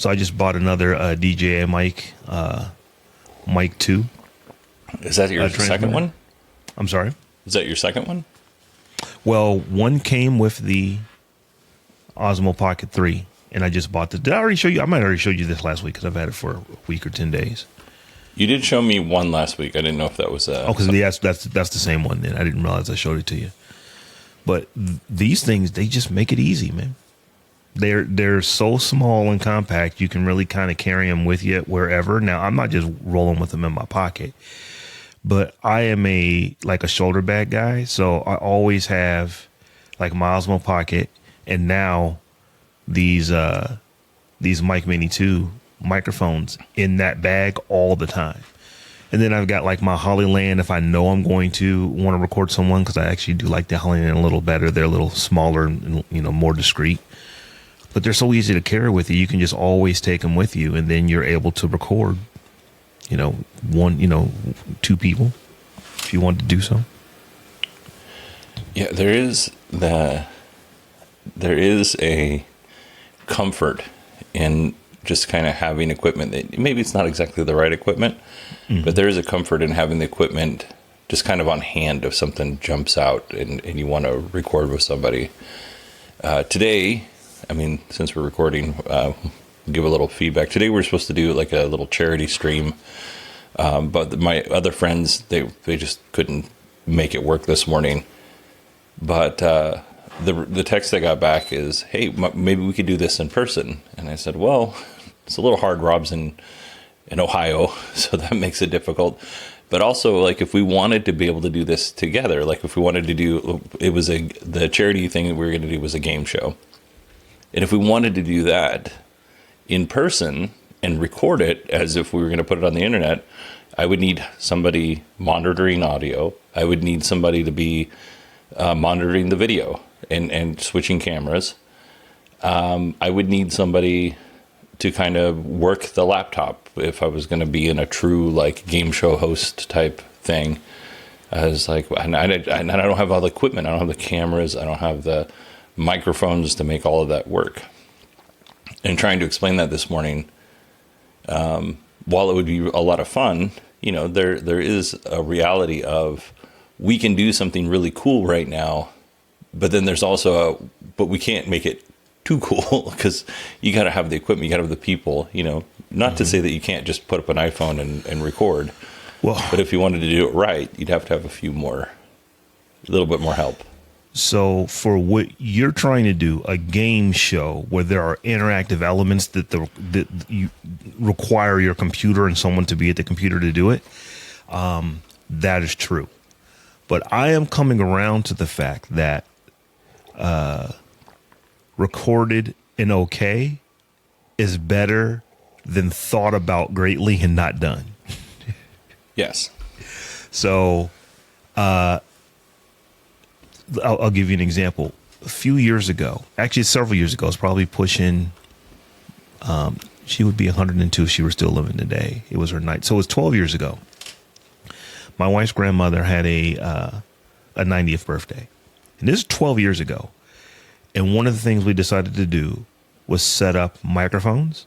So I just bought another DJI Mic, Mic 2. Is that your second one? I'm sorry? Is that your second one? Well, one came with the Osmo Pocket 3, and I just bought did I already show you? I might have already showed you this last week because I've had it for a week or 10 days. You did show me one last week. I didn't know if that was... because that's the same one then. I didn't realize I showed it to you. But these things, they just make it easy, man. They're so small and compact, you can really kind of carry them with you wherever. Now, I'm not just rolling with them in my pocket, but I am a shoulder bag guy, so I always have like my Osmo Pocket, and now these Mic Mini 2 microphones in that bag all the time. And then I've got like my Hollyland if I know I'm going to want to record someone, because I actually do like the Hollyland a little better. They're a little smaller and more discreet. But they're so easy to carry with you. You can just always take them with you, and then you're able to record, two people if you want to do so. Yeah, there is a comfort in just kind of having equipment that maybe it's not exactly the right equipment, but there is a comfort in having the equipment just kind of on hand if something jumps out and you want to record with somebody. Today, since we're recording, give a little feedback. Today we're supposed to do like a little charity stream, but my other friends, they just couldn't make it work this morning. But the text I got back is, hey, maybe we could do this in person. And I said, well, it's a little hard. Rob's in Ohio, so that makes it difficult. But also, like, if we wanted to be able to do this together, like if we wanted to do, the charity thing that we were going to do was a game show. And if we wanted to do that in person and record it as if we were going to put it on the internet, I would need somebody monitoring audio. I would need somebody to be monitoring the video and switching cameras. I would need somebody to kind of work the laptop if I was going to be in a true like game show host type thing. I was like, and I don't have all the equipment. I don't have the cameras. I don't have the microphones to make all of that work. And trying to explain that this morning, while it would be a lot of fun, there is a reality of we can do something really cool right now, but then there's also but we can't make it too cool because you got to have the equipment, you got to have the people, not to say that you can't just put up an iPhone and record. Well, but if you wanted to do it right, you'd have to have a little bit more help. So for what you're trying to do, a game show where there are interactive elements that you require your computer and someone to be at the computer to do it, that is true. But I am coming around to the fact that recorded and okay is better than thought about greatly and not done. Yes. So I'll give you an example. A few years ago, actually several years ago, I was probably pushing, she would be 102 if she were still living today. It was her night. So it was 12 years ago. My wife's grandmother had a 90th birthday. And this is 12 years ago. And one of the things we decided to do was set up microphones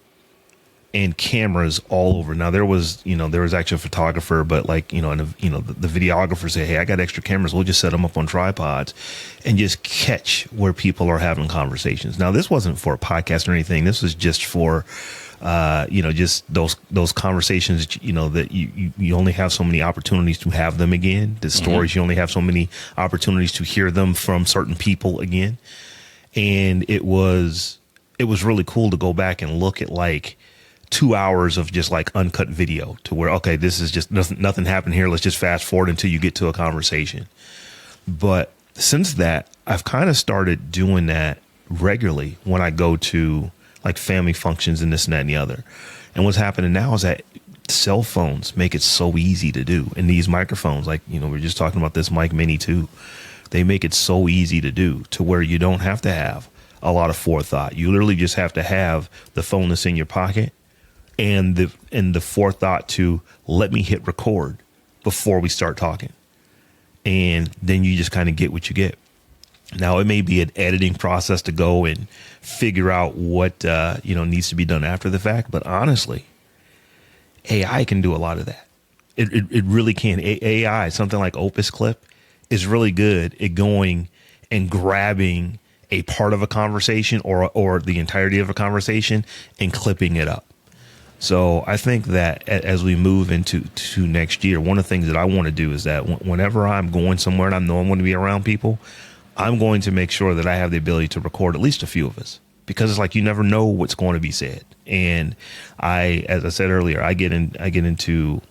and cameras all over. Now there was actually a photographer, but the videographer said, hey, I got extra cameras. We'll just set them up on tripods and just catch where people are having conversations. Now this wasn't for a podcast or anything. This was just for, just those conversations, that you only have so many opportunities to have them again. The stories, you only have so many opportunities to hear them from certain people again. And it was really cool to go back and look at like 2 hours of just like uncut video to where, okay, this is just nothing happened here. Let's just fast forward until you get to a conversation. But since that, I've kind of started doing that regularly when I go to like family functions and this and that and the other. And what's happening now is that cell phones make it so easy to do. And these microphones, like, we're just talking about this Mic Mini 2, they make it so easy to do to where you don't have to have a lot of forethought. You literally just have to have the phone that's in your pocket and the forethought to let me hit record before we start talking. And then you just kind of get what you get. Now, it may be an editing process to go and figure out what, needs to be done after the fact. But honestly, AI can do a lot of that. It really can. AI, something like Opus Clip, is really good at going and grabbing a part of a conversation or the entirety of a conversation and clipping it up. So I think that as we move into next year, one of the things that I want to do is that whenever I'm going somewhere and I know I'm going to be around people, I'm going to make sure that I have the ability to record at least a few of us, because it's like you never know what's going to be said. And as I said earlier, I get into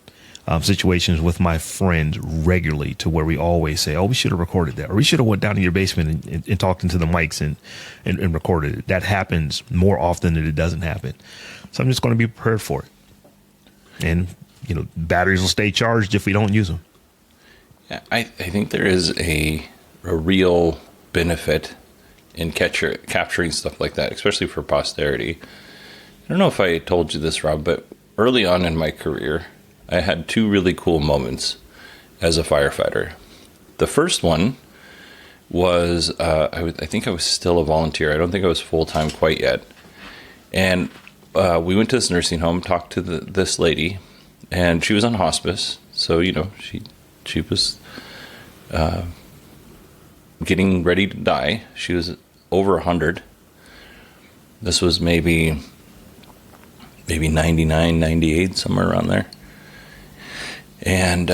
situations with my friends regularly to where we always say, "Oh, we should have recorded that," or "We should have went down to your basement and talked into the mics and recorded it." That happens more often than it doesn't happen. So I'm just going to be prepared for it. And, batteries will stay charged if we don't use them. Yeah, I think there is a real benefit in capturing stuff like that, especially for posterity. I don't know if I told you this, Rob, but early on in my career, I had two really cool moments as a firefighter. The first one was, I think I was still a volunteer. I don't think I was full-time quite yet. And we went to this nursing home, talked to this lady, and she was on hospice. So, she was getting ready to die. She was over 100. This was maybe 99, 98, somewhere around there. And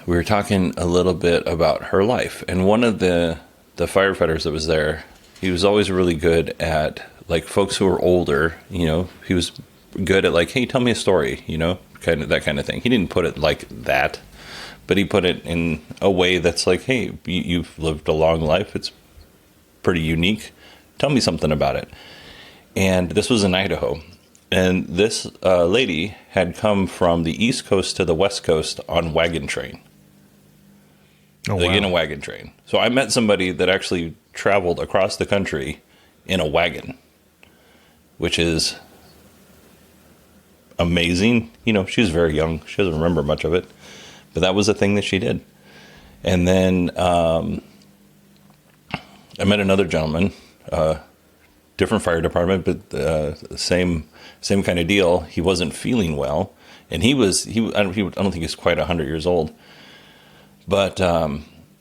we were talking a little bit about her life. And one of the firefighters that was there, he was always really good at, like, folks who were older. He was good at, like, "Hey, tell me a story," kind of that kind of thing. He didn't put it like that, but he put it in a way that's like, "Hey, you've lived a long life. It's pretty unique. Tell me something about it." And this was in Idaho. And this lady had come from the East Coast to the West Coast on wagon train. Oh, like wow. In a wagon train. So I met somebody that actually traveled across the country in a wagon, which is amazing. She was very young. She doesn't remember much of it. But that was a thing that she did. And then I met another gentleman, different fire department, but same kind of deal. He wasn't feeling well, and I don't think he's quite 100 years old, but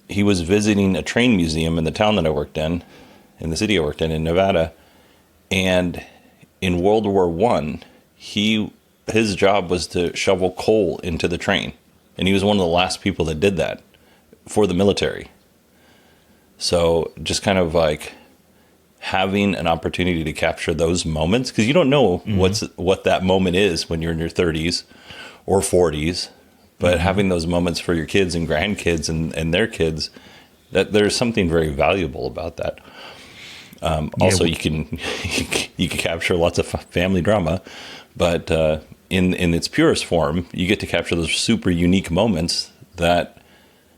he was visiting a train museum in the town that I worked in the city I worked in Nevada, and in World War I, his job was to shovel coal into the train, and he was one of the last people that did that for the military. So just kind of like having an opportunity to capture those moments, because you don't know what that moment is when you're in your 30s or 40s, but having those moments for your kids and grandkids and their kids, that there's something very valuable about that. Also, you can capture lots of family drama, but in its purest form, you get to capture those super unique moments that,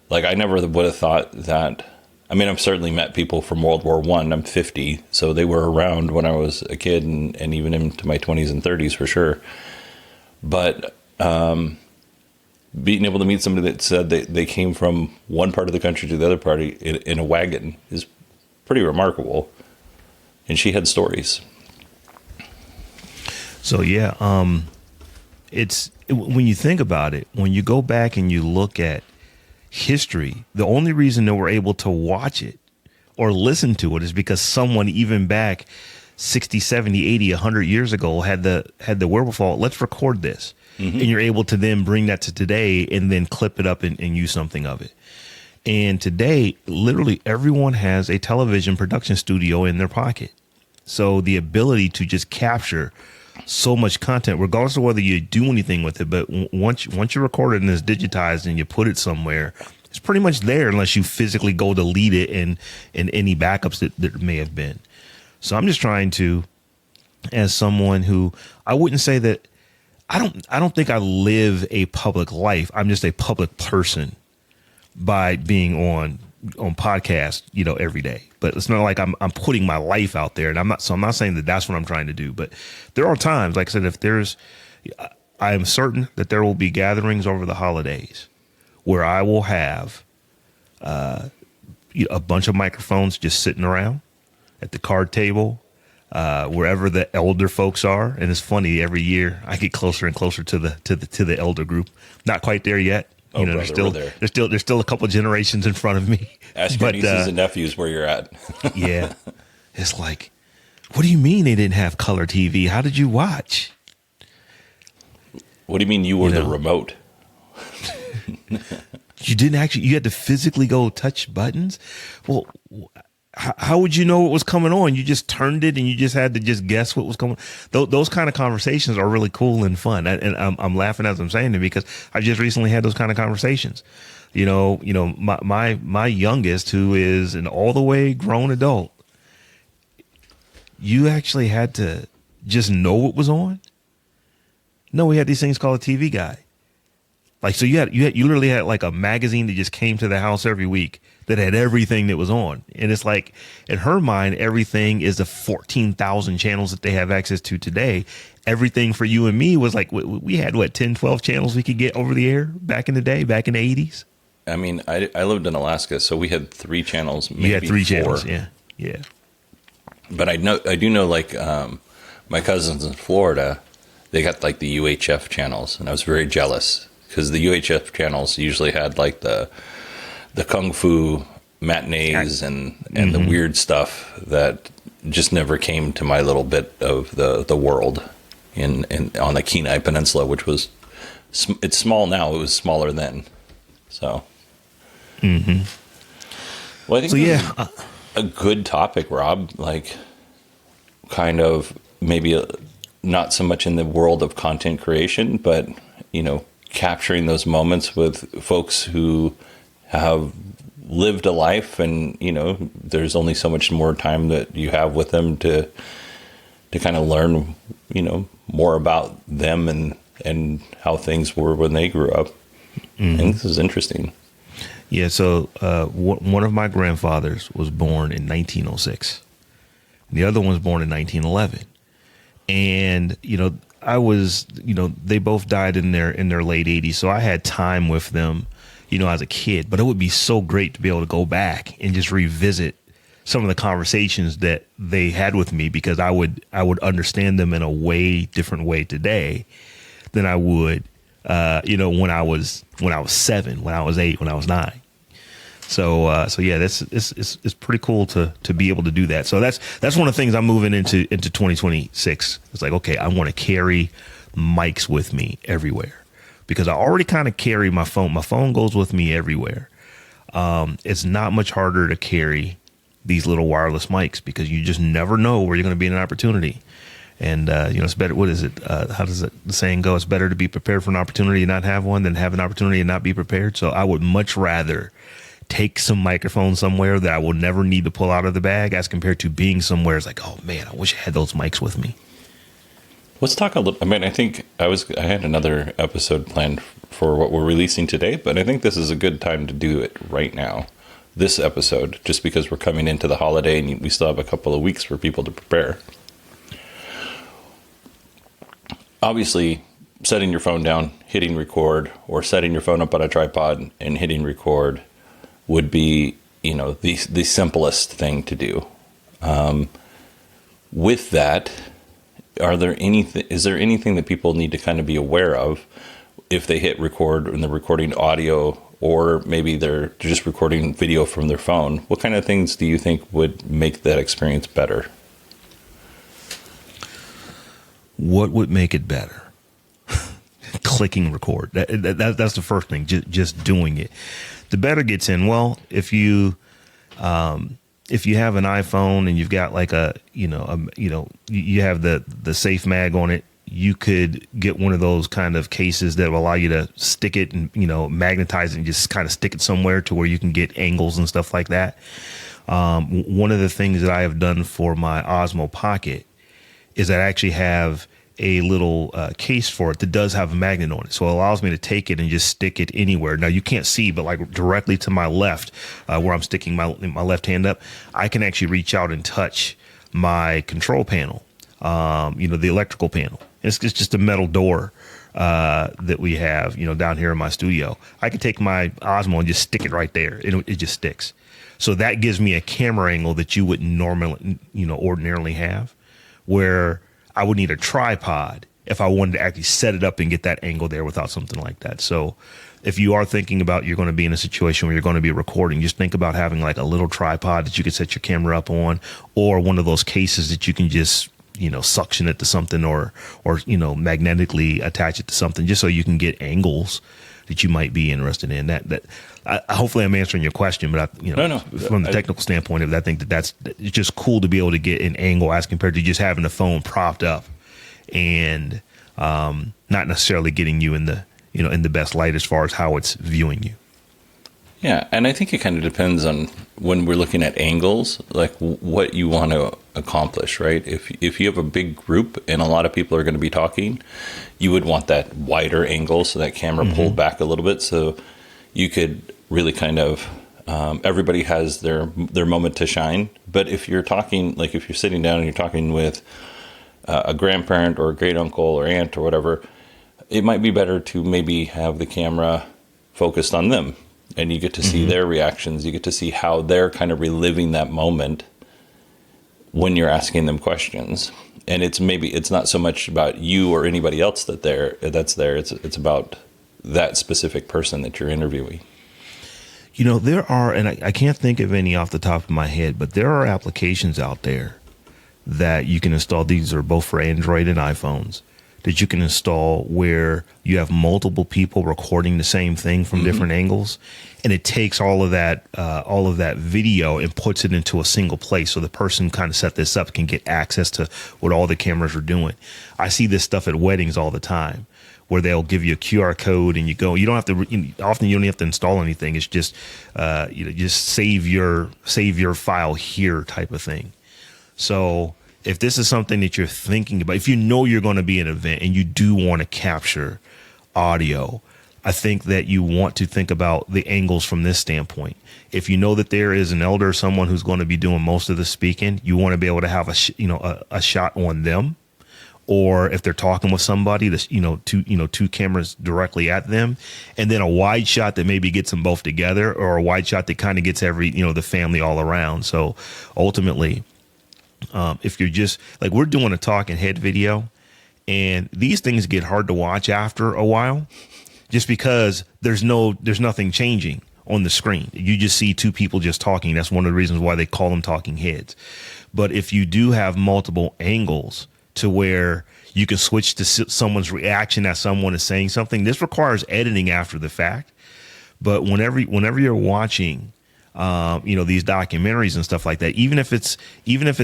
like, I never would have thought that. I mean, I've certainly met people from World War I. I'm 50, so they were around when I was a kid and even into my 20s and 30s for sure. But being able to meet somebody that said they came from one part of the country to the other part in a wagon is pretty remarkable. And she had stories. So, yeah, it's when you think about it, when you go back and you look at history, the only reason that we're able to watch it or listen to it is because someone even back 60, 70, 80, 100 years ago had the wherewithal. Let's record this. And you're able to then bring that to today and then clip it up and use something of it. And today, literally everyone has a television production studio in their pocket. So the ability to just capture so much content, regardless of whether you do anything with it, but once you record it and it's digitized and you put it somewhere, it's pretty much there unless you physically go delete it and any backups that there may have been. So I'm just trying to, as someone who, I wouldn't say that I don't think I live a public life. I'm just a public person by being on podcasts, every day. But it's not like I'm putting my life out there, and I'm not saying that that's what I'm trying to do. But there are times, like I said, I am certain that there will be gatherings over the holidays where I will have, a bunch of microphones just sitting around at the card table, wherever the elder folks are. And it's funny, every year I get closer and closer to the elder group. Not quite there yet. Oh, you know, brother, there's still a couple generations in front of me. Ask your nieces and nephews where you're at. Yeah. It's like, what do you mean they didn't have color TV? How did you watch? What do you mean you were the remote? You didn't actually, you had to physically go touch buttons? Well, how would you know what was coming on? You just turned it and you just had to just guess what was coming. Those kind of conversations are really cool and fun. And I'm laughing as I'm saying it because I just recently had those kind of conversations. My youngest, who is an all the way grown adult, you actually had to just know what was on. No, we had these things called a TV Guide. Like, so you literally had like a magazine that just came to the house every week that had everything that was on. And it's like, in her mind, everything is the 14,000 channels that they have access to today. Everything for you and me was like, we had 10, 12 channels we could get over the air back in the day, back in the 80s. I mean, I lived in Alaska, so we had 3 channels, maybe you had 3 4. channels, yeah. But I do know, like, my cousins in Florida, they got like the UHF channels, and I was very jealous because the UHF channels usually had like the kung fu matinees and the weird stuff that just never came to my little bit of the world in on the Kenai Peninsula, which was, it's small now. It was smaller then. So, well, I think so yeah. A good topic, Rob, like kind of maybe not so much in the world of content creation, but, capturing those moments with folks who have lived a life and, there's only so much more time that you have with them to kind of learn, more about them and how things were when they grew up. I think this is interesting. Yeah, so one of my grandfathers was born in 1906. The other one was born in 1911. And, I was, they both died in their late 80s. So I had time with them, as a kid. But it would be so great to be able to go back and just revisit some of the conversations that they had with me, because I would understand them in a way different way today than I would, when I was 7, when I was 8, when I was 9. So yeah, it's pretty cool to be able to do that. So that's one of the things I'm moving into 2026. It's like, okay, I want to carry mics with me everywhere, because I already kind of carry my phone. My phone goes with me everywhere. It's not much harder to carry these little wireless mics, because you just never know where you're going to be in an opportunity. And, it's better. What is it? How does the saying go? It's better to be prepared for an opportunity and not have one than have an opportunity and not be prepared. So I would much rather take some microphone somewhere that I will never need to pull out of the bag, as compared to being somewhere it's like, oh man, I wish I had those mics with me. Let's talk a little. I mean, I think I had another episode planned for what we're releasing today, but I think this is a good time to do it right now. This episode, just because we're coming into the holiday and we still have a couple of weeks for people to prepare. Obviously, setting your phone down, hitting record, or setting your phone up on a tripod and hitting record would be, the simplest thing to do. With that, is there anything that people need to kind of be aware of if they hit record and they're recording audio, or maybe they're just recording video from their phone? What kind of things do you think would make that experience better? What would make it better? Clicking record. That's the first thing. Just doing it. The better gets in. Well, if you have an iPhone and you've got like you have the safe mag on it, you could get one of those kind of cases that will allow you to stick it and, magnetize it and just kind of stick it somewhere to where you can get angles and stuff like that. One of the things that I have done for my Osmo Pocket is I actually have a little case for it that does have a magnet on it. So it allows me to take it and just stick it anywhere. Now you can't see, but like directly to my left, where I'm sticking my left hand up, I can actually reach out and touch my control panel, the electrical panel. It's just a metal door that we have, down here in my studio. I could take my Osmo and just stick it right there. It just sticks. So that gives me a camera angle that you wouldn't normally, ordinarily have, where I would need a tripod if I wanted to actually set it up and get that angle there without something like that. So if you are thinking about you're going to be in a situation where you're going to be recording, just think about having like a little tripod that you could set your camera up on, or one of those cases that you can just suction it to something or magnetically attach it to something, just so you can get angles that you might be interested in. Hopefully I'm answering your question, but No. From the technical standpoint, I think it's just cool to be able to get an angle as compared to just having the phone propped up and not necessarily getting you in the best light as far as how it's viewing you. Yeah, and I think it kind of depends on when we're looking at angles, like what you want to accomplish, right? If you have a big group and a lot of people are going to be talking, you would want that wider angle, so that camera pulled back a little bit, so you could really kind of everybody has their moment to shine. But if you're talking, like if you're sitting down and you're talking with a grandparent or a great uncle or aunt or whatever, it might be better to maybe have the camera focused on them. And you get to see their reactions. You get to see how they're kind of reliving that moment when you're asking them questions. And it's not so much about you or anybody else that's there. It's about that specific person that you're interviewing. There are, and I can't think of any off the top of my head, but there are applications out there that you can install. These are both for Android and iPhones, that you can install where you have multiple people recording the same thing from different angles, and it takes all of that video and puts it into a single place, so the person kind of set this up can get access to what all the cameras are doing. I see this stuff at weddings all the time, where they'll give you a QR code and you go. You don't have to. Often you don't have to install anything. It's just just save your file here type of thing. So if this is something that you're thinking about, if you're going to be at an event and you do want to capture audio, I think that you want to think about the angles from this standpoint. If you know that there is an elder, someone who's going to be doing most of the speaking, you want to be able to have a shot on them. Or if they're talking with somebody, two cameras directly at them, and then a wide shot that maybe gets them both together, or a wide shot that kind of gets the family all around. So ultimately, if you're just like, we're doing a talking head video, and these things get hard to watch after a while, just because there's nothing changing on the screen. You just see two people just talking. That's one of the reasons why they call them talking heads. But if you do have multiple angles to where you can switch to someone's reaction as someone is saying something, this requires editing after the fact. But whenever you're watching these documentaries and stuff like that, even if it's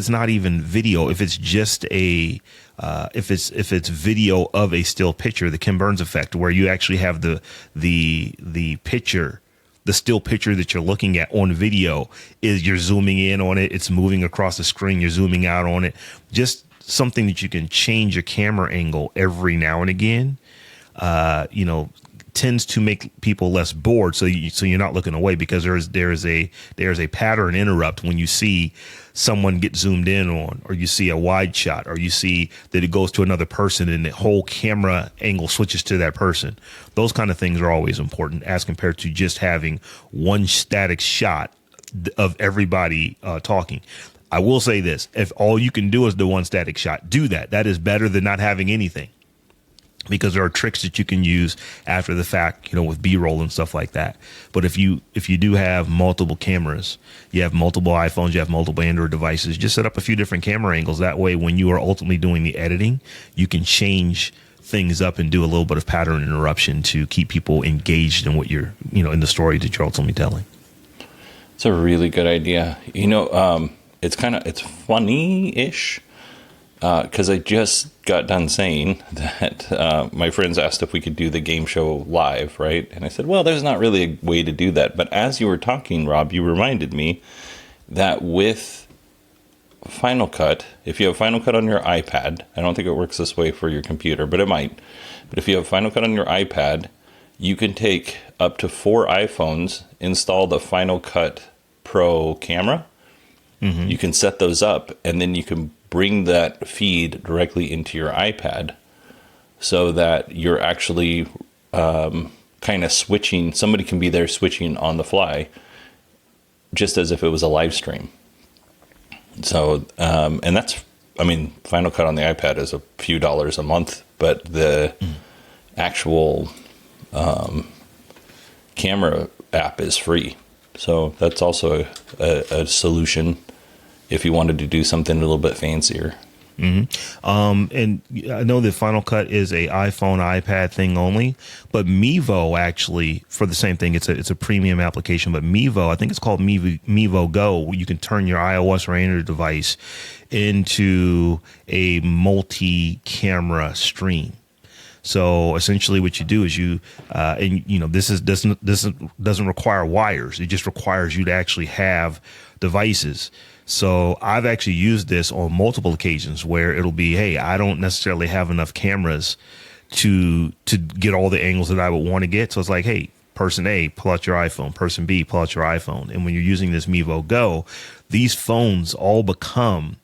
not even video, if it's just if it's video of a still picture, the Ken Burns effect, where you actually have the picture, the still picture that you're looking at on video, is you're zooming in on it, it's moving across the screen, you're zooming out on it, just something that you can change your camera angle every now and again, tends to make people less bored. So you're not looking away, because there is a pattern interrupt when you see someone get zoomed in on, or you see a wide shot, or you see that it goes to another person and the whole camera angle switches to that person. Those kind of things are always important, as compared to just having one static shot of everybody talking. I will say this: if all you can do is the one static shot, do that. That is better than not having anything, because there are tricks that you can use after the fact, with B-roll and stuff like that. But if you do have multiple cameras, you have multiple iPhones, you have multiple Android devices, just set up a few different camera angles. That way, when you are ultimately doing the editing, you can change things up and do a little bit of pattern interruption to keep people engaged in what you're, in the story that you're ultimately telling. It's a really good idea. It's funny-ish, because I just got done saying that my friends asked if we could do the game show live, right? And I said, well, there's not really a way to do that. But as you were talking, Rob, you reminded me that with Final Cut, if you have Final Cut on your iPad, I don't think it works this way for your computer, but it might. But if you have Final Cut on your iPad, you can take up to 4 iPhones, install the Final Cut Pro camera. You can set those up, and then you can bring that feed directly into your iPad. so that you're actually kind of switching. Somebody can be there switching on the fly, just as if it was a live stream. So, and that's, I mean, Final Cut on the iPad is a few dollars a month, but the actual camera app is free. So that's also a solution if you wanted to do something a little bit fancier. And I know that Final Cut is a iPhone, iPad thing only, but Mevo actually, for the same thing, it's a premium application. But Mevo, I think it's called Mevo Go, where you can turn your iOS or Android device into a multi-camera stream. So essentially, what you do is this doesn't require wires. It just requires you to actually have devices. So I've actually used this on multiple occasions where it'll be, hey, I don't necessarily have enough cameras to get all the angles that I would want to get. So it's like, hey, person A, pull out your iPhone. Person B, pull out your iPhone. And when you're using this Mevo Go, these phones all become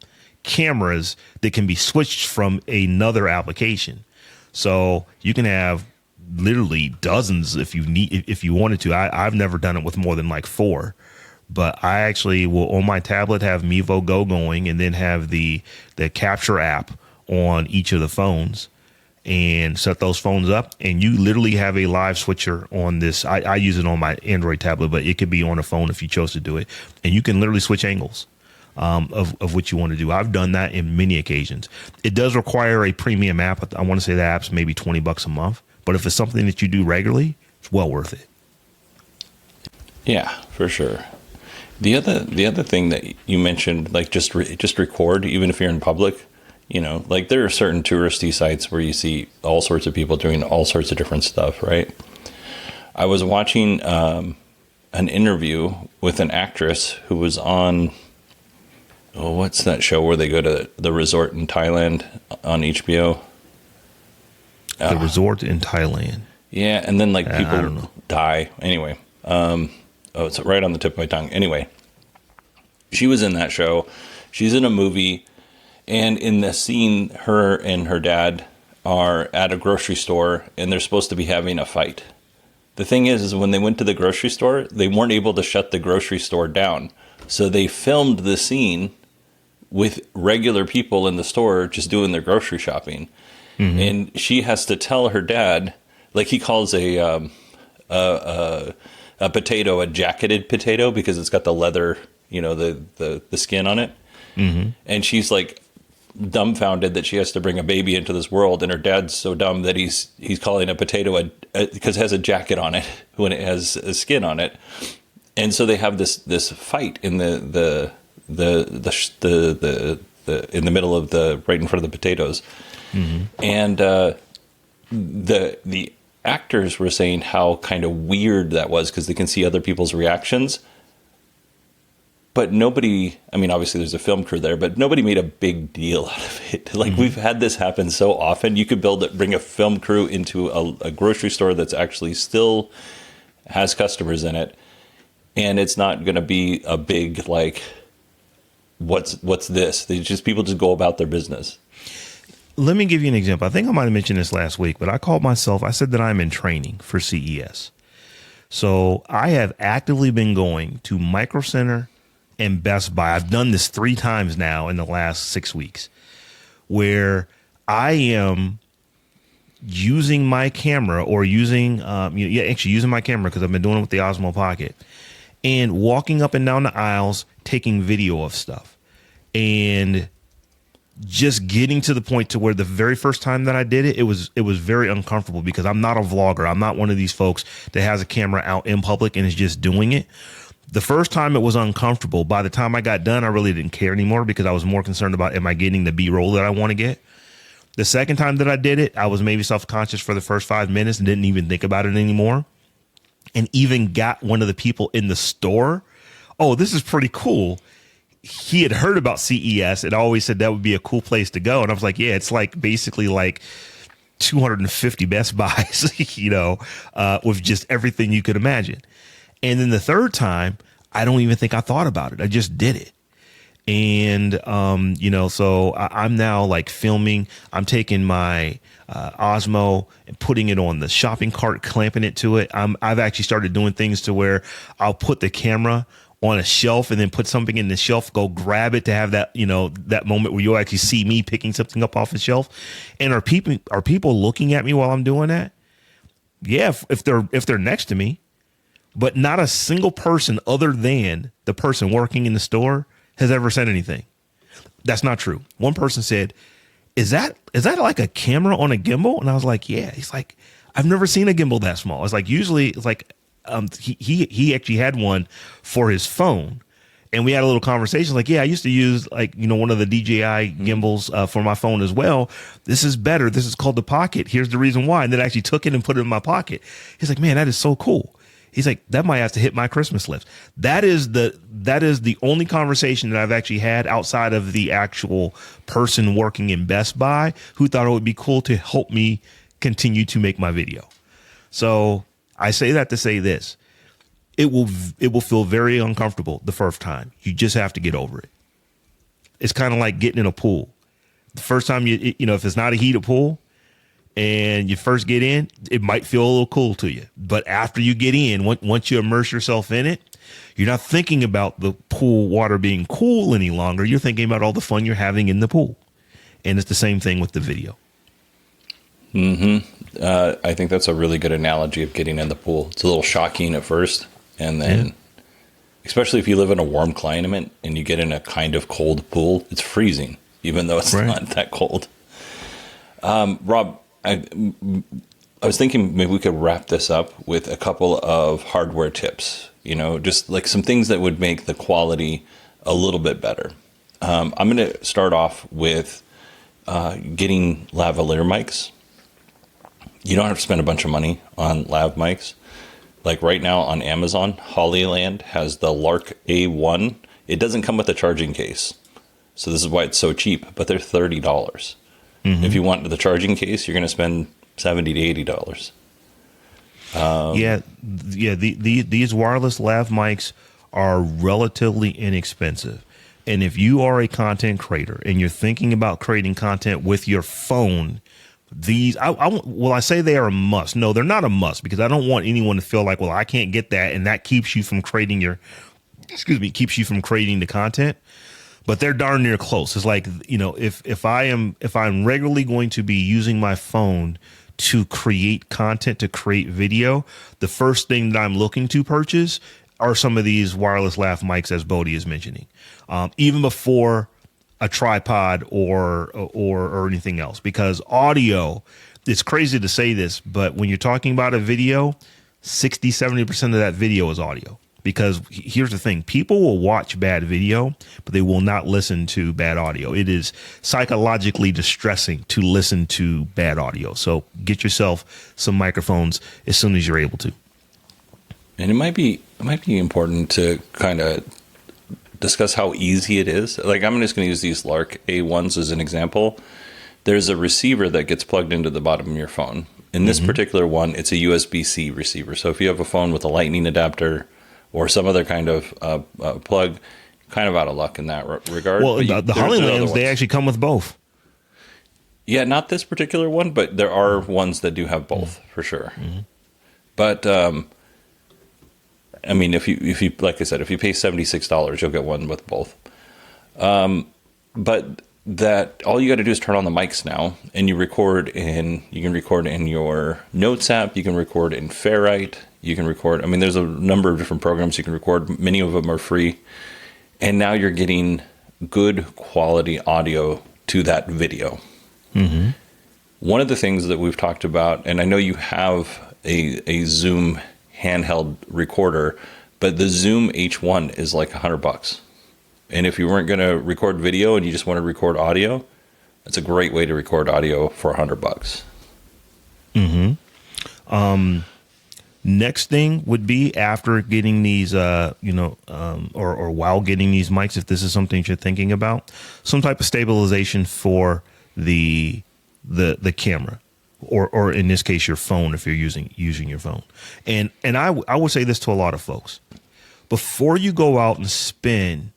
cameras that can be switched from another application. So you can have literally dozens if you wanted to. I've never done it with more than like 4. But I actually will on my tablet have Mevo Go going and then have the capture app on each of the phones and set those phones up. And you literally have a live switcher on this. I use it on my Android tablet, but it could be on a phone if you chose to do it. And you can literally switch angles of what you want to do. I've done that in many occasions. It does require a premium app. I want to say the app's maybe $20 a month. But if it's something that you do regularly, it's well worth it. Yeah, for sure. The other thing that you mentioned, like just record, even if you're in public, like there are certain touristy sites where you see all sorts of people doing all sorts of different stuff, right? I was watching an interview with an actress who was on, what's that show where they go to the resort in Thailand on HBO? The resort in Thailand. Yeah, and then like people die. Anyway, it's right on the tip of my tongue. Anyway, she was in that show. She's in a movie. And in the scene, her and her dad are at a grocery store and they're supposed to be having a fight. The thing is when they went to the grocery store, they weren't able to shut the grocery store down. So they filmed the scene with regular people in the store just doing their grocery shopping. Mm-hmm. And she has to tell her dad, like he calls a potato a jacketed potato because it's got the leather, the skin on it. Mm-hmm. And she's like dumbfounded that she has to bring a baby into this world, and her dad's so dumb that he's calling a potato because it has a jacket on it when it has a skin on it. And so they have this fight in the in the middle of right in front of the potatoes. Mm-hmm. And the actors were saying how kind of weird that was because they can see other people's reactions. But nobody, I mean, obviously there's a film crew there, but nobody made a big deal out of it. Like mm-hmm. We've had this happen so often. You could bring a film crew into a grocery store that's actually still has customers in it. And it's not going to be a big, like, what's this? People just go about their business. Let me give you an example. I think I might have mentioned this last week, but I said that I'm in training for CES. So I have actively been going to Micro Center and Best Buy. I've done this 3 times now in the last 6 weeks where I am using my camera or using my camera because I've been doing it with the Osmo Pocket and walking up and down the aisles, taking video of stuff and just getting to the point to where the very first time that I did it, it was very uncomfortable because I'm not a vlogger. I'm not one of these folks that has a camera out in public and is just doing it. The first time it was uncomfortable. By the time I got done, I really didn't care anymore because I was more concerned about, am I getting the B-roll that I want to get? The second time that I did it, I was maybe self-conscious for the first 5 minutes and didn't even think about it anymore. And even got one of the people in the store, oh, this is pretty cool. He had heard about CES and always said that would be a cool place to go. And I was like, yeah, it's like basically like 250 Best Buys, with just everything you could imagine. And then the third time, I don't even think I thought about it. I just did it. And, so I'm now like filming. I'm taking my Osmo and putting it on the shopping cart, clamping it to it. I've actually started doing things to where I'll put the camera on a shelf and then put something in the shelf, go grab it to have that, that moment where you'll actually see me picking something up off the shelf. And are people looking at me while I'm doing that? Yeah, if they're next to me, but not a single person other than the person working in the store has ever said anything. That's not true. One person said, is that like a camera on a gimbal? And I was like, yeah. He's like, I've never seen a gimbal that small. It's like, usually it's like, he actually had one for his phone. And we had a little conversation like, yeah, I used to use one of the DJI gimbals for my phone as well. This is better. This is called the Pocket. Here's the reason why. And then I actually took it and put it in my pocket. He's like, man, that is so cool. He's like, that might have to hit my Christmas list. That is the only conversation that I've actually had outside of the actual person working in Best Buy who thought it would be cool to help me continue to make my video. So I say that to say this. It will feel very uncomfortable the first time. You just have to get over it. It's kind of like getting in a pool. The first time if it's not a heated pool and you first get in, it might feel a little cool to you. But after you get in, once you immerse yourself in it, you're not thinking about the pool water being cool any longer. You're thinking about all the fun you're having in the pool. And it's the same thing with the video. I think that's a really good analogy of getting in the pool. It's a little shocking at first. And then, especially if you live in a warm climate and you get in a kind of cold pool, it's freezing, even though it's not that cold. Rob, I was thinking maybe we could wrap this up with a couple of hardware tips, just like some things that would make the quality a little bit better. I'm going to start off with getting lavalier mics. You don't have to spend a bunch of money on lav mics. Like right now on Amazon, Hollyland has the Lark A1. It doesn't come with a charging case. So this is why it's so cheap, but they're $30. Mm-hmm. If you want the charging case, you're going to spend $70 to $80. These wireless lav mics are relatively inexpensive. And if you are a content creator and you're thinking about creating content with your phone, I say they are a must. No, they're not a must because I don't want anyone to feel like, well, I can't get that. And that keeps you from creating the content. But they're darn near close. It's like, if I'm regularly going to be using my phone to create content, to create video, the first thing that I'm looking to purchase are some of these wireless lav mics, as Bodie is mentioning, even before a tripod or anything else, because audio, it's crazy to say this, but when you're talking about a video, 60-70% of that video is audio. Because here's the thing, people will watch bad video, but they will not listen to bad audio. It is psychologically distressing to listen to bad audio. So get yourself some microphones as soon as you're able to. And it might be important to kind of discuss how easy it is. Like, I'm just going to use these Lark A1s as an example. There's a receiver that gets plugged into the bottom of your phone. In this particular one, it's a USB-C receiver. So if you have a phone with a lightning adapter or some other kind of plug, kind of out of luck in that regard. Well, the Hollylands, they actually come with both. Yeah, not this particular one, but there are ones that do have both for sure. Mm-hmm. But I mean, if you like I said, if you pay $76, you'll get one with both. But that all you got to do is turn on the mics now, and you can record in your Notes app, you can record in Ferrite, you can record. I mean, there's a number of different programs you can record. Many of them are free, and now you're getting good quality audio to that video. Mm-hmm. One of the things that we've talked about, and I know you have a Zoom handheld recorder, but the Zoom H1 is like $100. And if you weren't going to record video and you just want to record audio, that's a great way to record audio for $100. Mm-hmm. Next thing would be after getting these, or while getting these mics, if this is something you're thinking about, some type of stabilization for the camera. Or in this case, your phone, if you're using your phone. And I would say this to a lot of folks. Before you go out and spend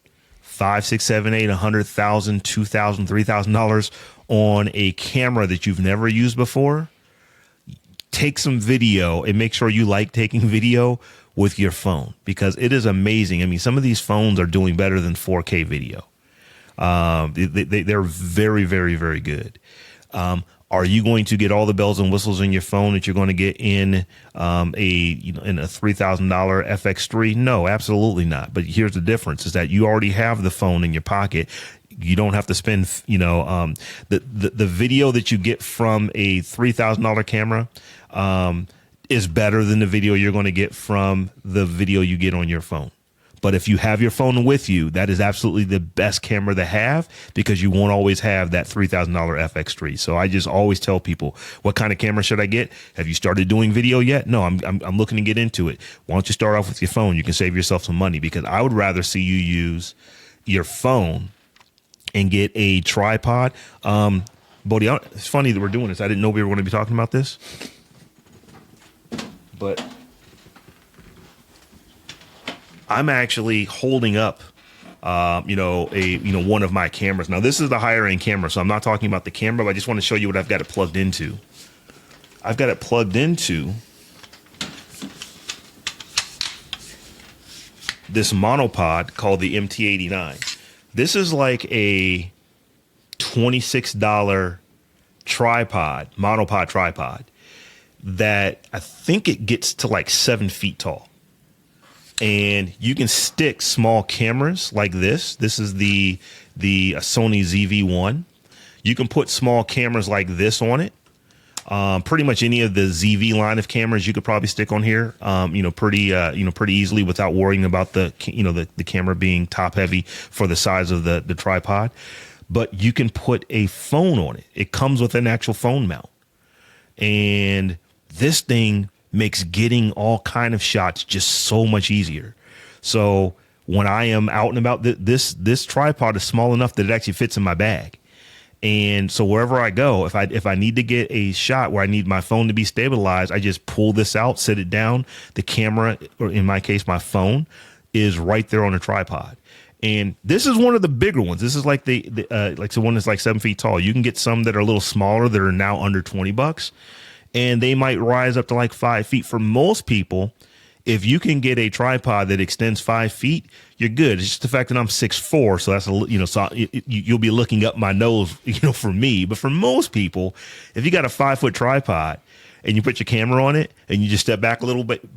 $5, 6, 7, 8, $100,000, $2,000, $3,000 on a camera that you've never used before, take some video and make sure you like taking video with your phone, because it is amazing. I mean, some of these phones are doing better than 4K video. They're very, very, very good. Are you going to get all the bells and whistles in your phone that you're going to get in in a $3,000 FX3? No, absolutely not. But here's the difference: is that you already have the phone in your pocket. You don't have to spend, the video that you get from a $3,000 camera is better than the video you're going to get from the video you get on your phone. But if you have your phone with you, that is absolutely the best camera to have, because you won't always have that $3,000 FX3. So I just always tell people, what kind of camera should I get? Have you started doing video yet? No, I'm looking to get into it. Why don't you start off with your phone? You can save yourself some money, because I would rather see you use your phone and get a tripod. Bodie, it's funny that we're doing this. I didn't know we were going to be talking about this, but I'm actually holding up, one of my cameras. Now, this is the higher end camera, so I'm not talking about the camera, but I just want to show you what I've got it plugged into. I've got it plugged into this monopod called the MT89. This is like a $26 monopod tripod that I think it gets to like 7 feet tall. And you can stick small cameras like this. This is the Sony ZV-1. You can put small cameras like this on it. Pretty much any of the ZV line of cameras you could probably stick on here, pretty easily without worrying about the camera being top heavy for the size of the tripod. But you can put a phone on it. It comes with an actual phone mount, and this thing makes getting all kind of shots just so much easier. So when I am out and about, this tripod is small enough that it actually fits in my bag. And so wherever I go, if I need to get a shot where I need my phone to be stabilized, I just pull this out, sit it down. The camera, or in my case, my phone, is right there on a tripod. And this is one of the bigger ones. This is like the one that's like 7 feet tall. You can get some that are a little smaller that are now under $20. And they might rise up to like 5 feet. For most people, if you can get a tripod that extends 5 feet, you're good. It's just the fact that I'm 6'4", so that's you'll be looking up my nose, for me. But for most people, if you got a 5-foot tripod and you put your camera on it and you just step back a little bit,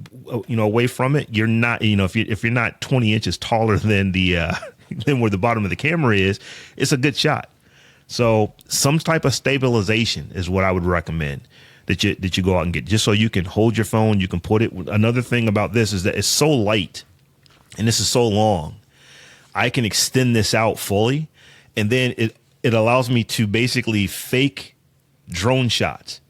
away from it, you're not, if you're not 20 inches taller than than where the bottom of the camera is, it's a good shot. So some type of stabilization is what I would recommend that you go out and get, just so you can hold your phone. You can put it. Another thing about this is that it's so light and this is so long. I can extend this out fully, and then it allows me to basically fake drone shots,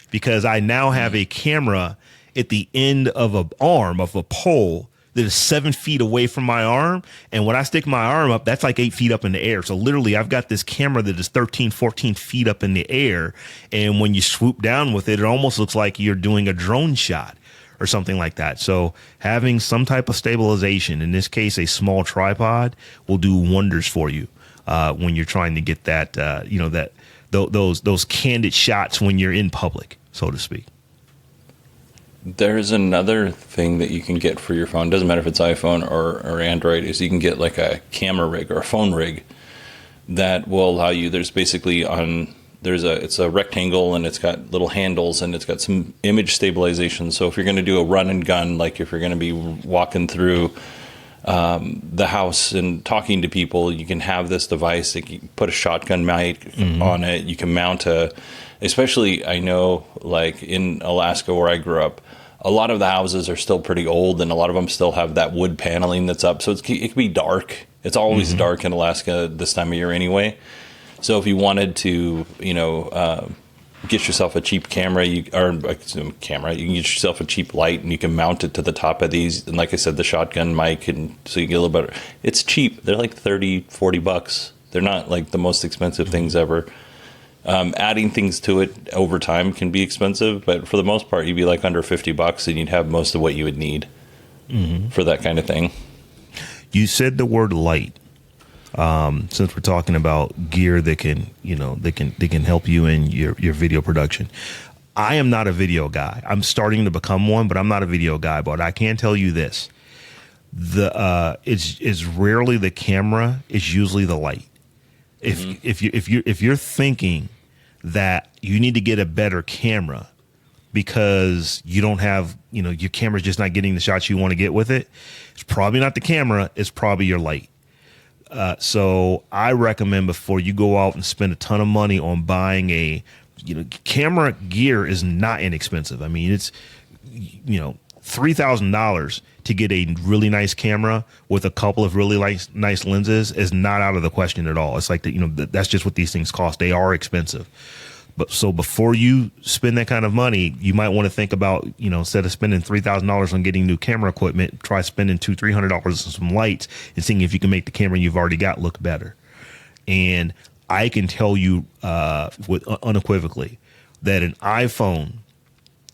because I now have a camera at the end of an arm of a pole that is 7 feet away from my arm. And when I stick my arm up, that's like 8 feet up in the air. So literally I've got this camera that is 13, 14 feet up in the air. And when you swoop down with it, it almost looks like you're doing a drone shot or something like that. So having some type of stabilization, in this case, a small tripod, will do wonders for you when you're trying to get that, those candid shots when you're in public, so to speak. There's another thing that you can get for your phone. Doesn't matter if it's iPhone or Android. Is you can get like a camera rig or a phone rig that will allow you. There's basically it's a rectangle, and it's got little handles, and it's got some image stabilization. So if you're going to do a run and gun, like if you're going to be walking through the house and talking to people, you can have this device. You can put a shotgun mic on it. You can mount especially, I know, like in Alaska where I grew up, a lot of the houses are still pretty old, and a lot of them still have that wood paneling that's up. So it can be dark. It's always dark in Alaska this time of year anyway. So if you wanted to, get yourself a cheap camera, you can get yourself a cheap light, and you can mount it to the top of these. And like I said, the shotgun mic, and so you get a little better. It's cheap. They're like $30-$40. They're not like the most expensive things ever. Adding things to it over time can be expensive, but for the most part, you'd be like under $50, and you'd have most of what you would need for that kind of thing. You said the word light. since we're talking about gear that can, they can help you in your video production. I am not a video guy. I'm starting to become one, but I'm not a video guy. But I can tell you this: it's rarely the camera. It's usually the light. If you're thinking that you need to get a better camera because you don't have, your camera's just not getting the shots you want to get with it, it's probably not the camera. It's probably your light. So I recommend before you go out and spend a ton of money on buying camera gear is not inexpensive. I mean, it's, $3,000 to get a really nice camera with a couple of really nice lenses is not out of the question at all. It's like that's just what these things cost. They are expensive. But so before you spend that kind of money, you might want to think about, instead of spending $3,000 on getting new camera equipment, try spending $200-300 on some lights and seeing if you can make the camera you've already got look better. And I can tell you unequivocally that an iPhone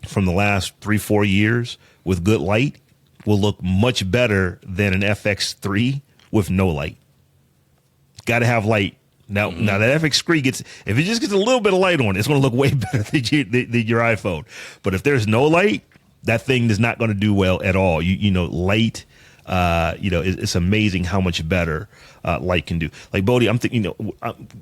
from the last 3-4 years with good light will look much better than an FX3 with no light. Got to have light. Now that FX3 if it just gets a little bit of light on it, it's going to look way better than your iPhone. But if there's no light, that thing is not going to do well at all. Light, it's amazing how much better light can do. Like Bodie, I'm thinking,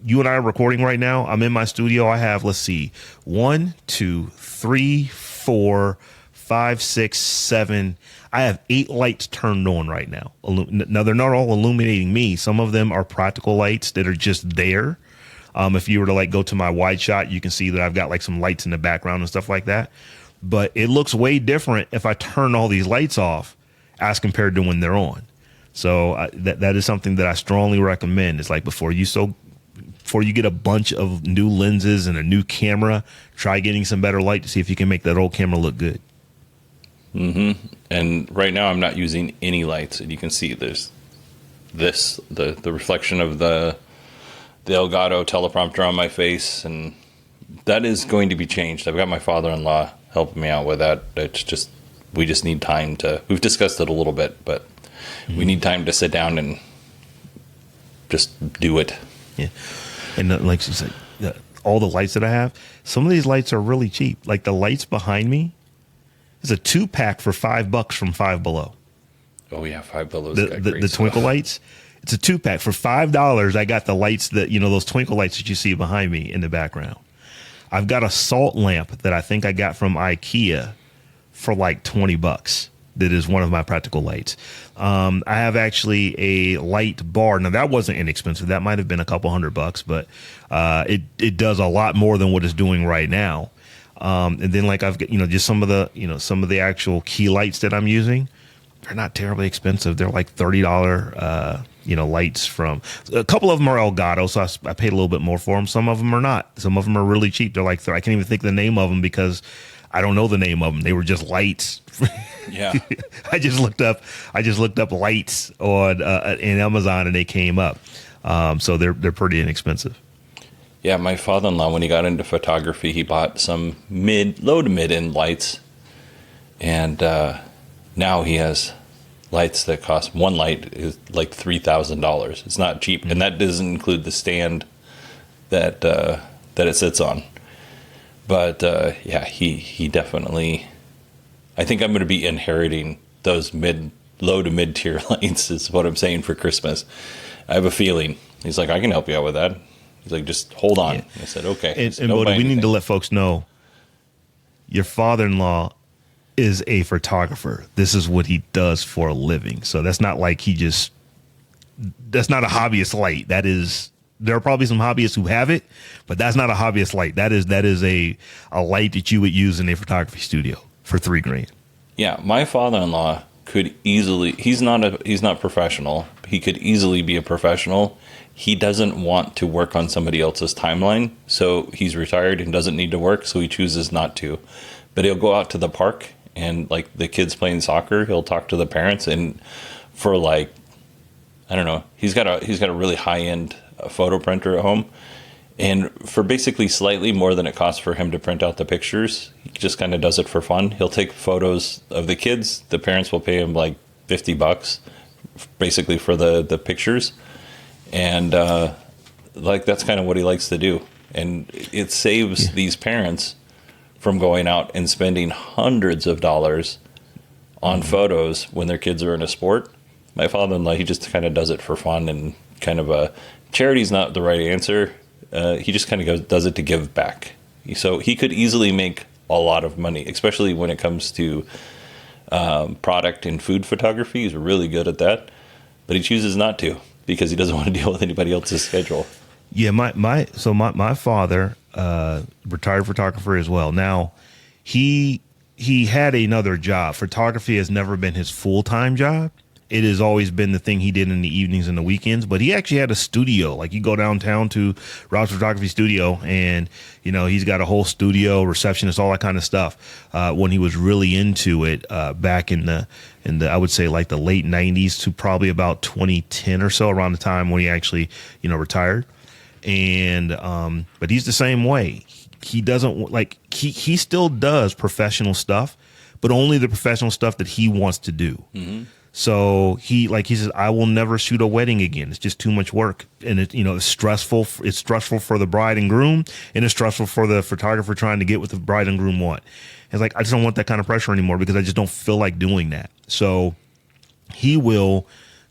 you and I are recording right now. I'm in my studio. I have, let's see, 1, 2, 3, 4, 5, 6, 7. I have 8 lights turned on right now. Now, they're not all illuminating me. Some of them are practical lights that are just there. If you were to go to my wide shot, you can see that I've got some lights in the background and stuff like that. But it looks way different if I turn all these lights off as compared to when they're on. So that is something that I strongly recommend. It's like before you get a bunch of new lenses and a new camera, try getting some better light to see if you can make that old camera look good. Mm-hmm. And right now I'm not using any lights, and you can see there's the reflection of the Elgato teleprompter on my face, and that is going to be changed. I've got my father-in-law helping me out with that. We just need time we've discussed it a little bit, but we need time to sit down and just do it. Yeah. And like you said, all the lights that I have, some of these lights are really cheap. Like the lights behind me, it's a 2-pack for $5 from Five Below. Oh yeah, Five Below. The twinkle lights. It's a 2-pack for $5. I got the lights that those twinkle lights that you see behind me in the background. I've got a salt lamp that I think I got from IKEA for like $20. That is one of my practical lights. I have actually a light bar. Now that wasn't inexpensive. That might have been a couple $100, but it does a lot more than what it's doing right now. And then I've got, just some of the actual key lights that I'm using. They're not terribly expensive. They're like $30, lights from a couple of them are Elgato. So I paid a little bit more for them. Some of them are not. Some of them are really cheap. They're like, I can't even think of the name of them because I don't know the name of them. They were just lights. Yeah. I just looked up lights on in Amazon and they came up. So they're pretty inexpensive. Yeah, my father-in-law, when he got into photography, he bought some low to mid-end lights, and now he has lights that cost, one light is like $3,000. It's not cheap, and that doesn't include the stand that it sits on. But yeah, he definitely. I think I'm going to be inheriting those low to mid tier lights. Is what I'm saying for Christmas. I have a feeling. He's like, I can help you out with that. He's like, just hold on. Yeah. I said, okay. And Bodie, we need to let folks know your father-in-law is a photographer. This is what he does for a living. So that's not like that's not a hobbyist light. There are probably some hobbyists who have it, but that's not a hobbyist light. That is a light that you would use in a photography studio for $3,000. Yeah. My father-in-law could easily, he's not professional. He could easily be a professional. He doesn't want to work on somebody else's timeline, so he's retired and doesn't need to work, so he chooses not to. But he'll go out to the park and like the kids playing soccer, he'll talk to the parents, and for like, I don't know, he's got a really high-end photo printer at home, and for basically slightly more than it costs for him to print out the pictures, he just kind of does it for fun. He'll take photos of the kids. The parents will pay him like $50 basically for the pictures. And like that's kind of what he likes to do. And it saves these parents from going out and spending hundreds of dollars on photos when their kids are in a sport. My father-in-law, he just kind of does it for fun, and kind of a charity's not the right answer. He just kind of does it to give back. So he could easily make a lot of money, especially when it comes to product and food photography. He's really good at that, but he chooses not to because he doesn't want to deal with anybody else's schedule. Yeah, my father, retired photographer as well. Now, he had another job. Photography has never been his full-time job. It has always been the thing he did in the evenings and the weekends, but he actually had a studio. Like, you go downtown to Rob's Photography Studio, and, you know, he's got a whole studio, receptionist, all that kind of stuff. When he was really into it, back in the, I would say like the late 90s to probably about 2010 or so, around the time when he actually, you know, retired. And, but he's the same way. He doesn't like, he still does professional stuff, but only the professional stuff that he wants to do. Mm-hmm. So he says, I will never shoot a wedding again. It's just too much work. And it's stressful. It's stressful for the bride and groom, and it's stressful for the photographer trying to get what the bride and groom want. It's like, I just don't want that kind of pressure anymore because I just don't feel like doing that. So he will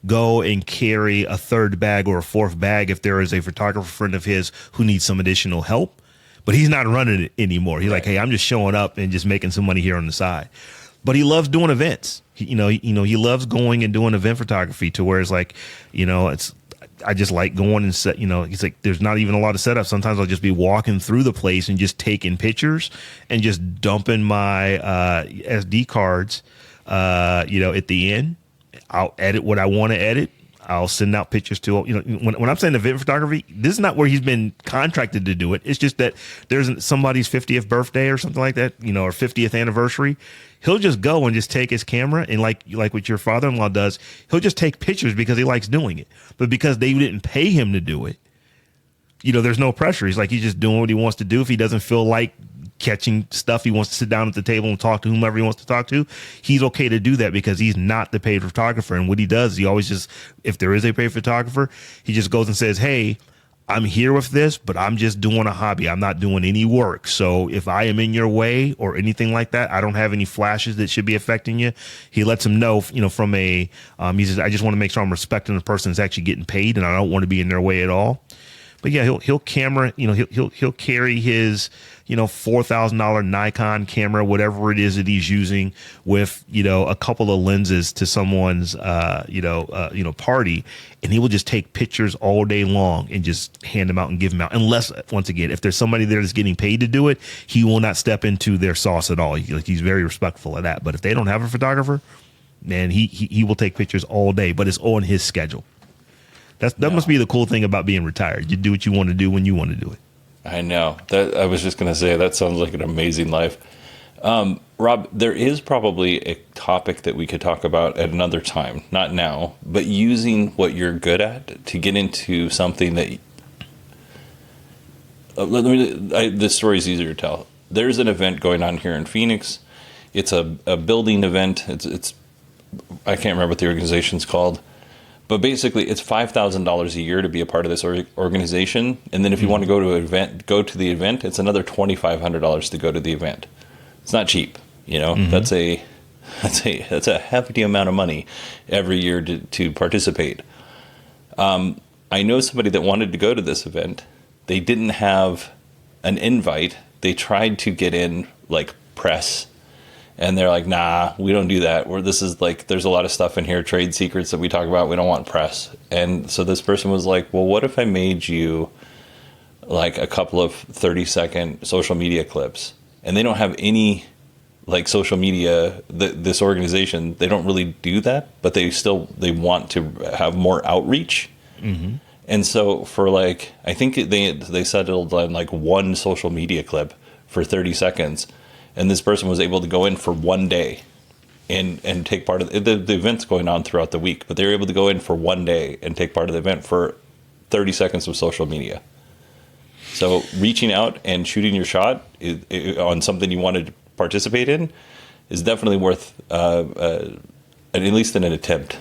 go and carry a third bag or a fourth bag if there is a photographer friend of his who needs some additional help, but he's not running it anymore. He's like, hey, I'm just showing up and just making some money here on the side. But he loves doing events. He loves going and doing event photography to where it's like, I just like going and set, he's like, there's not even a lot of setup. Sometimes I'll just be walking through the place and just taking pictures and just dumping my SD cards, at the end. I'll edit what I want to edit. I'll send out pictures to, when I'm saying event photography, this is not where he's been contracted to do it. It's just that there's somebody's 50th birthday or something like that, or 50th anniversary. He'll just go and just take his camera and like what your father-in-law does, he'll just take pictures because he likes doing it. But because they didn't pay him to do it, there's no pressure. He's just doing what he wants to do. If he doesn't feel like catching stuff, he wants to sit down at the table and talk to whomever he wants to talk to, he's okay to do that because he's not the paid photographer. And what he does, he always just, if there is a paid photographer, he just goes and says, hey, I'm here with this, but I'm just doing a hobby. I'm not doing any work. So if I am in your way or anything like that, I don't have any flashes that should be affecting you. He lets him know, from he says, I just want to make sure I'm respecting the person that's actually getting paid and I don't want to be in their way at all. But yeah, he'll camera, he'll carry his, $4,000 Nikon camera, whatever it is that he's using, with, a couple of lenses to someone's, party, and he will just take pictures all day long and just hand them out and give them out. Unless, once again, if there's somebody there that's getting paid to do it, he will not step into their sauce at all. He's very respectful of that. But if they don't have a photographer, man, he will take pictures all day, but it's on his schedule. That must be the cool thing about being retired. You do what you want to do when you want to do it. I know. That I was just going to say, that sounds like an amazing life. Rob, there is probably a topic that we could talk about at another time, not now, but using what you're good at to get into something that... this story is easier to tell. There's an event going on here in Phoenix. It's a building event. It's I can't remember what the organization's called. But basically, it's $5,000 a year to be a part of this organization. And then if you want to go to the event, it's another $2,500 to go to the event. It's not cheap, Mm-hmm. That's a hefty amount of money every year to participate. I know somebody that wanted to go to this event. They didn't have an invite. They tried to get in like press. And they're like, nah, we don't do that. There's a lot of stuff in here, trade secrets that we talk about. We don't want press. And so this person was like, well, what if I made you like a couple of 30-second social media clips? And they don't have any like social media, this organization, they don't really do that, but they want to have more outreach. Mm-hmm. And so for like, I think they settled on like one social media clip for 30 seconds. And this person was able to go in for one day and take part of the event's going on throughout the week, but they were able to go in for one day and take part of the event for 30 seconds of social media. So reaching out and shooting your shot on something you wanted to participate in is definitely worth at least an attempt.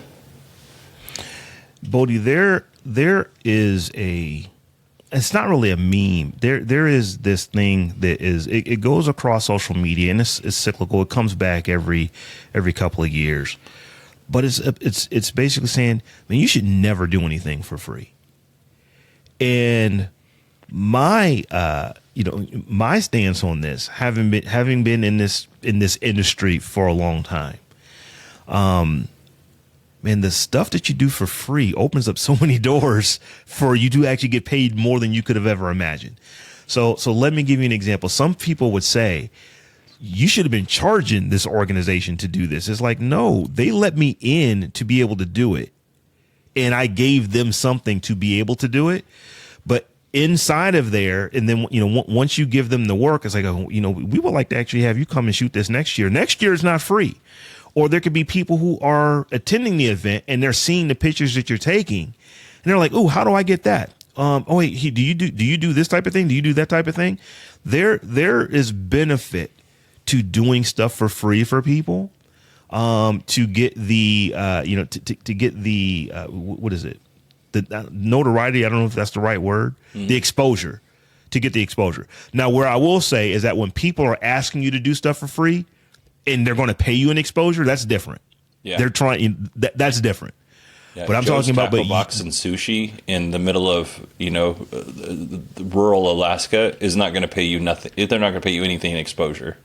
Bodie, there there is it's not really a meme. There is this thing that it goes across social media, and it's cyclical. It comes back every couple of years, but it's basically saying, man, you should never do anything for free. And my my stance on this, having been in this industry for a long time, man, the stuff that you do for free opens up so many doors for you to actually get paid more than you could have ever imagined. So let me give you an example. Some people would say, you should have been charging this organization to do this. It's like, no, they let me in to be able to do it. And I gave them something to be able to do it. But inside of there, and then, once you give them the work, it's like, we would like to actually have you come and shoot this next year. Next year is not free. Or there could be people who are attending the event and they're seeing the pictures that you're taking, and they're like, "Oh, how do I get that? Oh, wait, do you do this type of thing? Do you do that type of thing?" There is benefit to doing stuff for free for people, to get the to get the what is it? The notoriety. I don't know if that's the right word. The exposure, to get the exposure. Now, where I will say is that when people are asking you to do stuff for free, and they're going to pay you an exposure, that's different. Yeah. They're trying, that's different. Yeah, but I'm talking about taco box and sushi in the middle of, rural Alaska is not going to pay you nothing. They're not going to pay you anything in exposure.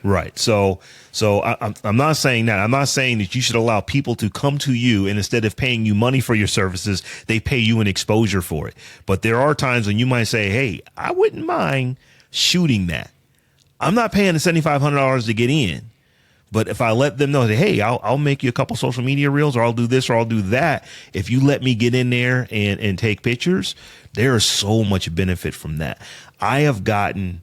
Right. So I'm not saying that. I'm not saying that you should allow people to come to you and instead of paying you money for your services, they pay you an exposure for it. But there are times when you might say, hey, I wouldn't mind shooting that. I'm not paying the $7,500 to get in, but if I let them know that, hey, I'll make you a couple social media reels, or I'll do this, or I'll do that. If you let me get in there and take pictures, there is so much benefit from that. I have gotten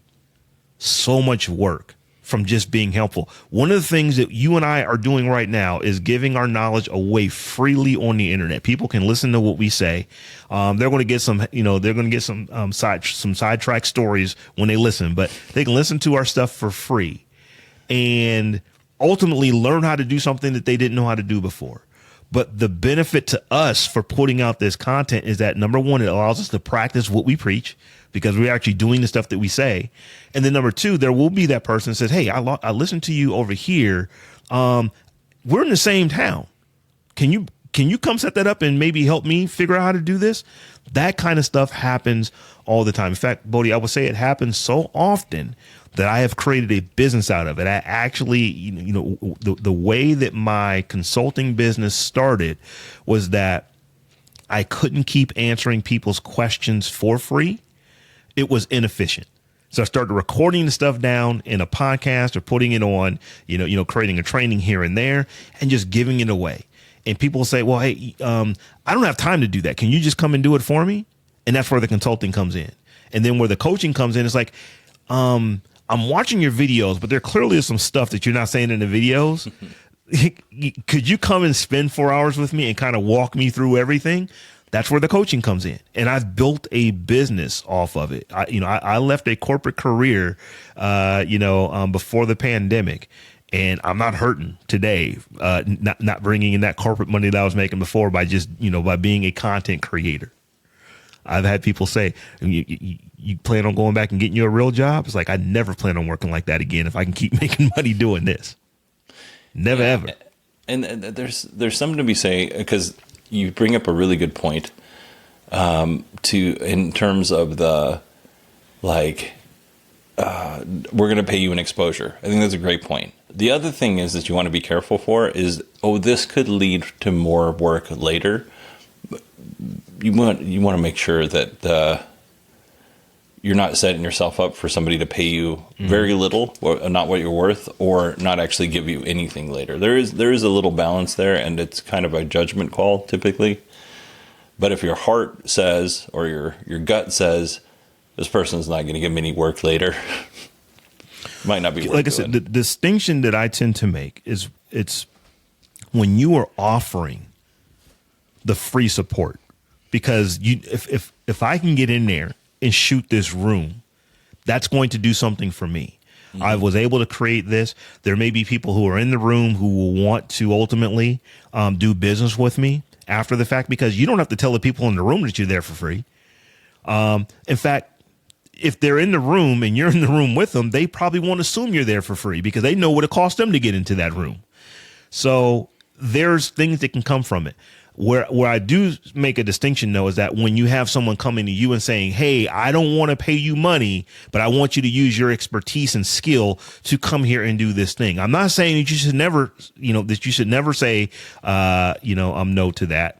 so much work from just being helpful. One of the things that you and I are doing right now is giving our knowledge away freely on the internet. People can listen to what we say. They're going to get some, they're going to get some sidetrack stories when they listen, but they can listen to our stuff for free and ultimately learn how to do something that they didn't know how to do before. But the benefit to us for putting out this content is that, number one, it allows us to practice what we preach, because we're actually doing the stuff that we say. And then number two, there will be that person that says, hey, I listened to you over here. We're in the same town. Can you come set that up and maybe help me figure out how to do this? That kind of stuff happens all the time. In fact, Bodie, I would say it happens so often that I have created a business out of it. I actually, the way that my consulting business started was that I couldn't keep answering people's questions for free. It was inefficient. So I started recording the stuff down in a podcast or putting it on, creating a training here and there and just giving it away. And people say, well, hey, I don't have time to do that. Can you just come and do it for me? And that's where the consulting comes in. And then where the coaching comes in, it's like, I'm watching your videos, but there clearly is some stuff that you're not saying in the videos. Could you come and spend 4 hours with me and kind of walk me through everything? That's where the coaching comes in. And I've built a business off of it. I left a corporate career, before the pandemic, and I'm not hurting today, not bringing in that corporate money that I was making before by just, by being a content creator. I've had people say, you plan on going back and getting you a real job? It's like, I never plan on working like that again if I can keep making money doing this. Never, ever. And there's something to be said, because you bring up a really good point, in terms of the, we're going to pay you an exposure. I think that's a great point. The other thing is that you want to be careful for is, this could lead to more work later. You want to make sure that you're not setting yourself up for somebody to pay you very little, or not what you're worth, or not actually give you anything later. There is a little balance there, and it's kind of a judgment call typically. But if your heart says, or your gut says, this person's not going to give me any work later, might not be worth like I said, the distinction that I tend to make is it's when you are offering the free support, because if I can get in there and shoot this room, that's going to do something for me. Mm-hmm. I was able to create this. There may be people who are in the room who will want to ultimately do business with me. after the fact, because you don't have to tell the people in the room that you're there for free. In fact, if they're in the room and you're in the room with them, they probably won't assume you're there for free because they know what it costs them to get into that room. So there's things that can come from it. Where I do make a distinction, though, is that when you have someone coming to you and saying, hey, I don't want to pay you money, but I want you to use your expertise and skill to come here and do this thing. I'm not saying that you should never, that you should never say, no to that.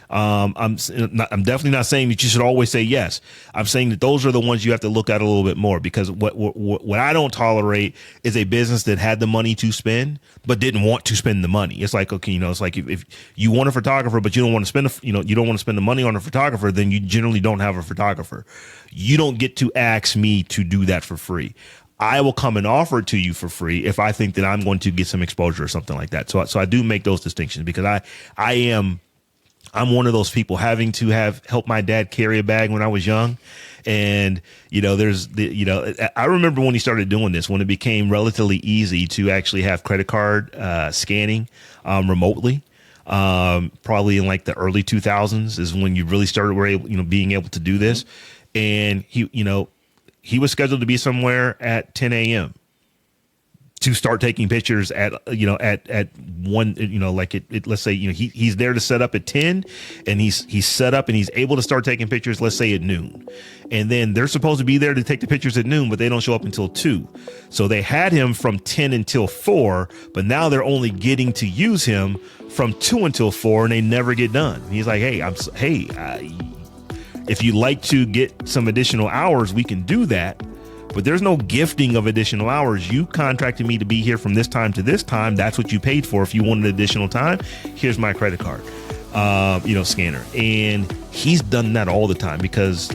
I'm definitely not saying that you should always say yes. I'm saying that those are the ones you have to look at a little bit more, because what I don't tolerate is a business that had the money to spend but didn't want to spend the money. It's like, okay, it's like if you want a photographer but you don't want to spend you don't want to spend the money on a photographer, then you generally don't have a photographer. You don't get to ask me to do that for free. I will come and offer it to you for free if I think that I'm going to get some exposure or something like that. So I do make those distinctions, because I'm one of those people, having to help my dad carry a bag when I was young. And, I remember when he started doing this, when it became relatively easy to actually have credit card scanning remotely. Probably in like the early 2000s is when you really started being able to do this. And he was scheduled to be somewhere at 10 a.m. to start taking pictures at one, let's say, he's there to set up at 10, and he's set up and he's able to start taking pictures, let's say at noon. And then they're supposed to be there to take the pictures at noon, but they don't show up until 2. So they had him from 10 until 4, but now they're only getting to use him from 2 until 4, and they never get done. And he's like, if you'd like to get some additional hours, we can do that. But there's no gifting of additional hours. You contracted me to be here from this time to this time. That's what you paid for. If you wanted additional time, here's my credit card, scanner. And he's done that all the time because,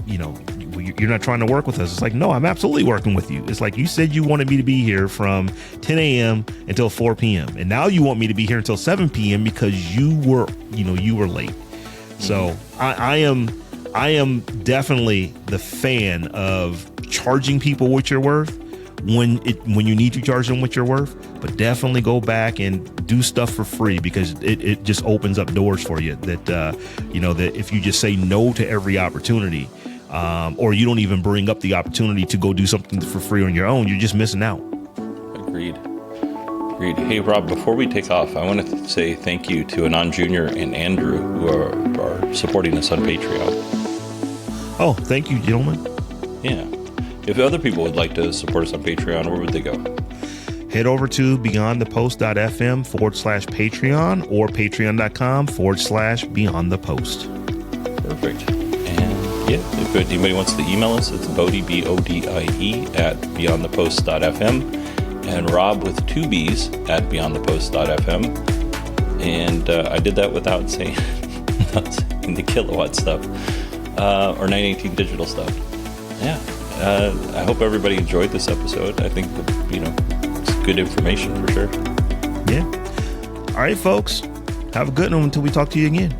you're not trying to work with us. It's like, no, I'm absolutely working with you. It's like, you said you wanted me to be here from 10 a.m. until 4 p.m. And now you want me to be here until 7 p.m. because you were late. So I am definitely the fan of charging people what you're worth when you need to charge them what you're worth, but definitely go back and do stuff for free, because it just opens up doors for you that that if you just say no to every opportunity, or you don't even bring up the opportunity to go do something for free on your own, you're just missing out. Agreed. Hey, Rob, before we take off, I want to say thank you to Anand Jr. and Andrew, who are supporting us on Patreon. Oh, thank you, gentlemen. Yeah. If other people would like to support us on Patreon, where would they go? Head over to beyondthepost.fm/Patreon or patreon.com/beyondthepost. Perfect. And if anybody wants to email us, it's Bodie, BODIE, at beyondthepost.fm, and Rob with 2 B's at beyondthepost.fm. And I did that without saying the kilowatt stuff. Or 918 digital stuff. Yeah. I hope everybody enjoyed this episode. I think it's good information for sure. Yeah. All right, folks. Have a good one until we talk to you again.